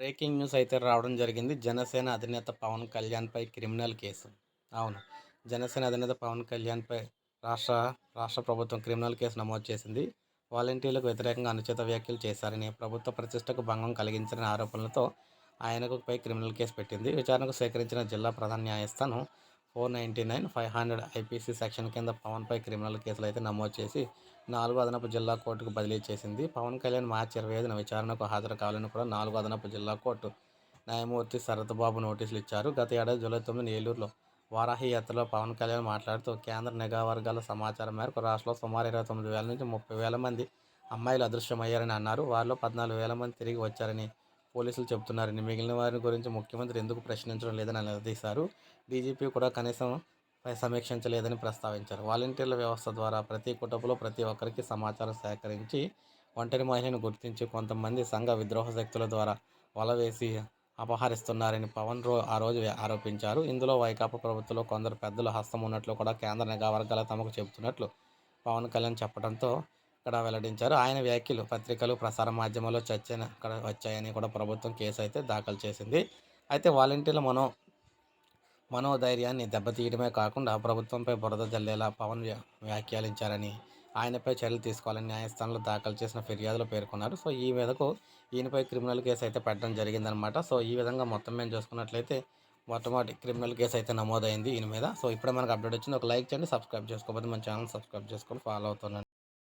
Breaking news అయితే రావడం జరిగింది. జనసేన అధినేత పవన్ కళ్యాణ్‌పై క్రిమినల్ కేసు. అవును. జనసేన అధినేత పవన్ కళ్యాణ్‌పై రాష్ట్ర రాష్ట్ర ప్రభుత్వం క్రిమినల్ కేసు నమోదు చేసింది. వాలంటీర్లకు వ్యతిరేకంగా అనుచిత వ్యాఖ్యలు చేశారని, ప్రభుత్వ ప్రతిష్టకు భంగం కలిగించారనే ఆరోపణలతో ఆయనపై క్రిమినల్ కేసు పెట్టింది. విచారణకు స్వీకరించిన జిల్లా ప్రధాన న్యాయస్థానం 499, 500 ఐపీసీ సెక్షన్ కింద పవన్పై క్రిమినల్ కేసులు అయితే నమోదు చేసి 4 అదనపు జిల్లా కోర్టుకు బదిలీ చేసింది. పవన్ కళ్యాణ్ మార్చి 25న విచారణకు హాజరు కావాలని కూడా 4 అదనపు జిల్లా కోర్టు న్యాయమూర్తి శరత్ బాబు నోటీసులు ఇచ్చారు. గత ఏడాది జూలై 9న ఏలూరులో వారాహి యాత్రలో పవన్ కళ్యాణ్ మాట్లాడుతూ కేంద్ర నిఘా వర్గాల సమాచారం మేరకు రాష్ట్రంలో సుమారు 29,000 నుంచి 30,000 మంది అమ్మాయిలు అదృశ్యమయ్యారని అన్నారు. వారిలో 14,000 మంది తిరిగి వచ్చారని పోలీసులు చెబుతున్నారని, మిగిలిన వారి గురించి ముఖ్యమంత్రి ఎందుకు ప్రశ్నించడం లేదని నిలదీశారు. డీజీపీ కూడా కనీసం సమీక్షించలేదని ప్రస్తావించారు. వాలంటీర్ల వ్యవస్థ ద్వారా ప్రతి కుటుంబంలో ప్రతి ఒక్కరికి సమాచారం సేకరించి ఒంటరి మహిళను గుర్తించి కొంతమంది సంఘ విద్రోహ శక్తుల ద్వారా వల వేసి అపహరిస్తున్నారని పవన్ ఆ రోజు ఆరోపించారు. ఇందులో వైకాపా ప్రభుత్వంలో కొందరు పెద్దల హస్తం ఉన్నట్లు కూడా కేంద్ర నిఘా వర్గాలు తమకు చెబుతున్నట్లు పవన్ కళ్యాణ్ చెప్పడంతో ఇక్కడ వెల్లడించారు. ఆయన వ్యాఖ్యలు పత్రికలు, ప్రసార మాధ్యమాల్లో చర్చను వచ్చాయని కూడా ప్రభుత్వం కేసు అయితే దాఖలు చేసింది. అయితే వాలంటీర్ల మనోధైర్యాన్ని దెబ్బతీయడమే కాకుండా ప్రభుత్వంపై బురద జల్లేలా పవన్ వ్యాఖ్యానించారని, ఆయనపై చర్యలు తీసుకోవాలని న్యాయస్థానంలో దాఖలు చేసిన ఫిర్యాదులో పేర్కొన్నారు. సో ఈ మీదకు ఈయనపై క్రిమినల్ కేసు అయితే పెట్టడం జరిగిందనమాట. సో ఈ విధంగా మొత్తం మేము చూసుకున్నట్లయితే మొట్టమొదటి క్రిమినల్ కేసు అయితే నమోదైంది ఈయన మీద. సో ఇప్పుడే మనకు అప్డేట్ వచ్చింది. ఒక లైక్ చేయండి, సబ్స్క్రైబ్ చేసుకోకపోతే మన ఛానల్ సబ్స్క్రైబ్ చేసుకొని ఫాలో అవుతున్నాను.